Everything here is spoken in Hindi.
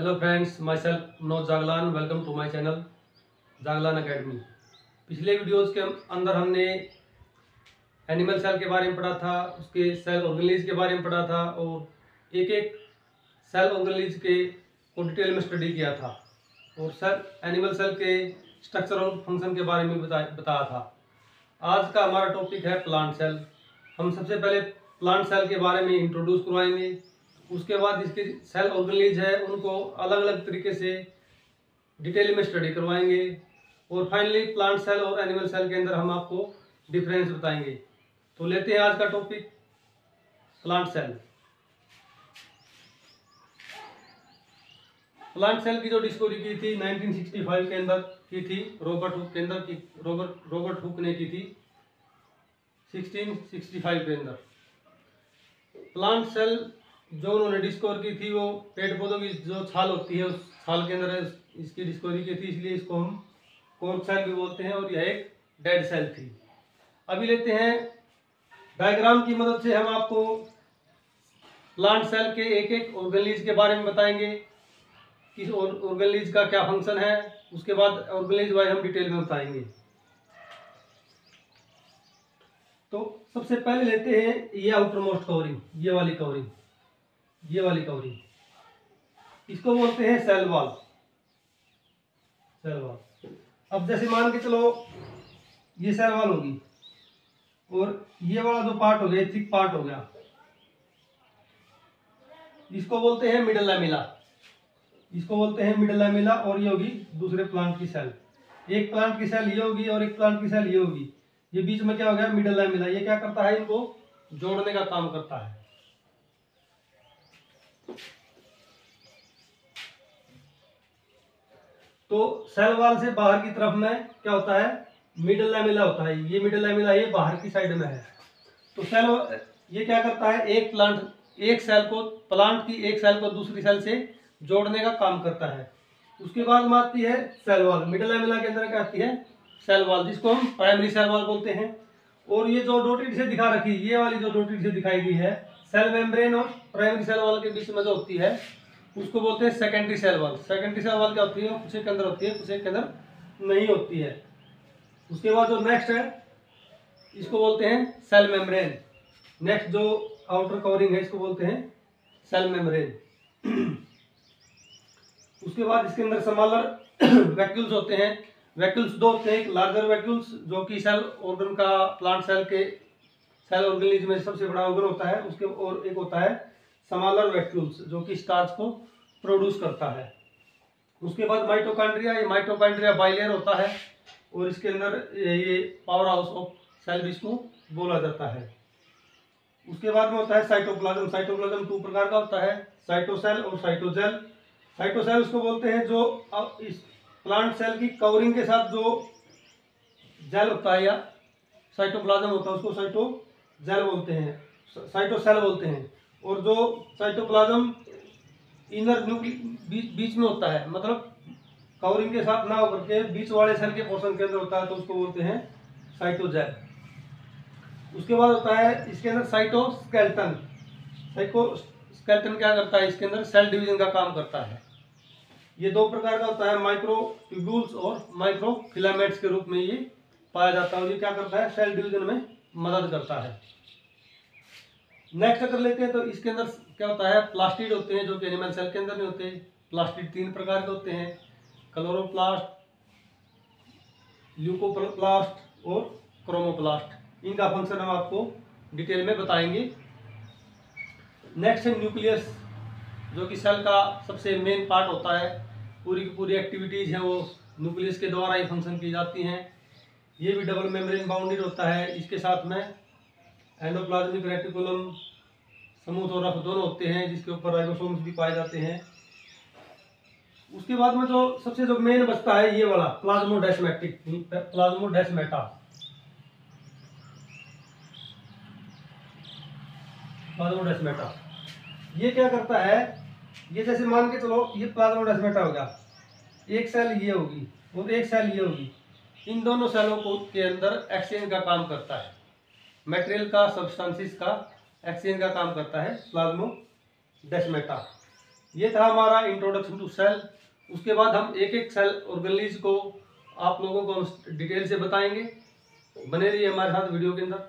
Hello friends, myself Manoj Jaglan. Welcome to my channel Jaglan academy. पिछले वीडियोस के अंदर हमने एनिमल सेल के बारे में पढ़ा था, उसके सेल ऑर्गेनेज के बारे में पढ़ा था और एक एक सेल ऑर्गेनेज के को डिटेल में स्टडी किया था और सेल एनिमल सेल के स्ट्रक्चर और फंक्शन के बारे में बताया था। आज का हमारा टॉपिक है प्लांट सेल। हम सबसे पहले प्लांट सेल के बारे में इंट्रोड्यूस करवाएंगे, उसके बाद इसके सेल ऑर्गेनेज है उनको अलग अलग तरीके से डिटेल में स्टडी करवाएंगे और फाइनली प्लांट सेल और एनिमल सेल के अंदर हम आपको डिफरेंस बताएंगे। तो लेते हैं आज का topic plant cell. Plant cell की जो डिस्कवरी की थी 1965 के अंदर की थी, रॉबर्ट हुक ने की थी 1665 के अंदर। प्लांट सेल जो उन्होंने डिस्कवर की थी वो पेड़ पौधों की जो छाल होती है उस छाल के अंदर इसकी डिस्कवरी की थी, इसलिए इसको हम कोर्क सेल भी बोलते हैं और यह एक डेड सेल थी। अभी लेते हैं डायग्राम की मदद से हम आपको प्लांट सेल के एक एक ऑर्गेनेज के बारे में बताएंगे, किस ऑर्गेनेज का क्या फंक्शन है, उसके बाद ऑर्गेनेज वाइज हम डिटेल में बताएंगे। तो सबसे पहले लेते हैं ये आउटर मोस्ट कवरिंग, ये वाली कवरिंग, इसको बोलते हैं सेल वॉल। अब जैसे मान के चलो ये सेल वॉल होगी और ये वाला जो पार्ट हो गया, थिक पार्ट हो गया, इसको बोलते हैं मिडल लैमेला, और ये होगी दूसरे प्लांट की सेल। एक प्लांट की सेल ये होगी और एक प्लांट की सेल ये होगी। ये बीच में क्या हो गया, मिडल लैमेला। ये क्या करता है, इनको जोड़ने का काम करता है। तो सेल वॉल से बाहर की तरफ में क्या होता है, मिडल लैमेला होता है। ये मिडल लैमेला ये बाहर की साइड में है। तो सेल ये क्या करता है, प्लांट की एक सेल को दूसरी सेल से जोड़ने का काम करता है। उसके बाद में आती है सेल वॉल। मिडल लैमेला के अंदर क्या आती है, सेल वॉल, जिसको हम प्राइमरी सेल वॉल बोलते हैं। और ये जो डॉटेड से दिखा रखी, ये वाली जो डॉटेड से दिखाई गई है, सेल मेम्ब्रेन और प्राइमरी सेल वॉल के बीच में जो होती है उसको बोलते हैं secondary cell wall. Secondary cell wall क्या होती है, कुछ के अंदर होती है, कुछ के अंदर नहीं होती है। उसके बाद जो नेक्स्ट है इसको बोलते हैं सेल मेम्ब्रेन। नेक्स्ट जो आउटर कवरिंग है इसको बोलते हैं सेल मेम्ब्रेन। उसके बाद इसके अंदर स्मॉलर वैक्यूल्स होते हैं। वैक्यूल्स दो होते हैं, एक लार्जर वैक्यूल्स जो कि सेल ऑर्गन का, प्लांट सेल के सेल ऑर्गेनेज में सबसे बड़ा ऑर्गन होता है, उसके और एक होता है स्मॉलर वैक्यूल्स जो कि स्टार्च को प्रोड्यूस करता है। उसके बाद माइटोकॉन्ड्रिया, ये माइटोकॉन्ड्रिया बाइलेयर होता है और इसके अंदर ये पावर हाउस ऑफ सेल भी इसको बोला जाता है। उसके बाद में होता है साइटोप्लाज्म। साइटोप्लाज्म 2 प्रकार का होता है, साइटोसेल और साइटोजेल। साइटोसेल उसको बोलते हैं जो इस प्लांट सेल की कवरिंग के साथ जो जेल होता है या साइटोप्लाज्म होता है उसको साइटोजेल बोलते हैं, साइटोसेल बोलते हैं। और जो साइटोप्लाज्म इनर बीच में होता है, मतलब कवरिंग के साथ ना होकर के बीच वाले सेल के पोर्शन के अंदर होता है, तो उसको बोलते हैं साइटोजेल। उसके बाद होता है इसके अंदर साइटोस्केलेटन। साइटोस्केलेटन क्या करता है, इसके अंदर सेल डिवीजन का काम करता है। ये 2 प्रकार का होता है, माइक्रोट्यूब्यूल्स और माइक्रोफिलामेंट्स के रूप में ये पाया जाता है। और ये क्या करता है, सेल डिवीजन में मदद करता है। नेक्स्ट अगर लेते हैं तो इसके अंदर क्या होता है, प्लास्टिड होते हैं जो कि एनिमल सेल के अंदर नहीं होते। प्लास्टिड 3 प्रकार के होते हैं, क्लोरोप्लास्ट, ल्यूकोप्लास्ट और क्रोमोप्लास्ट। इनका फंक्शन हम आपको डिटेल में बताएंगे। नेक्स्ट है न्यूक्लियस, जो कि सेल का सबसे मेन पार्ट होता है। पूरी की पूरी एक्टिविटीज है वो न्यूक्लियस के द्वारा ही फंक्शन की जाती हैं। ये भी डबल मेम्ब्रेन बाउंडेड होता है। इसके साथ में एंडोप्लाज्मिक रेटिकुलम स्मूथ और रफ दोनों होते हैं, जिसके ऊपर राइबोसोम्स भी पाए जाते हैं। उसके बाद में जो सबसे जो मेन बचता है ये वाला प्लाज्मोडेस्माटा। ये क्या करता है, ये जैसे मान के चलो ये प्लाज्मोडेस्माटा हो गया, एक सेल ये होगी और एक सेल ये होगी। इन दोनों सेलों को के अंदर एक्सचेंज का काम करता है, मटेरियल का, सब्सटेंसेस का एक्सचेंज का काम करता है प्लाज्मोडेस्माटा। ये था हमारा इंट्रोडक्शन टू सेल। उसके बाद हम एक एक सेल ऑर्गेनेज को आप लोगों को हम डिटेल से बताएंगे। बने रहिए हमारे साथ वीडियो के अंदर।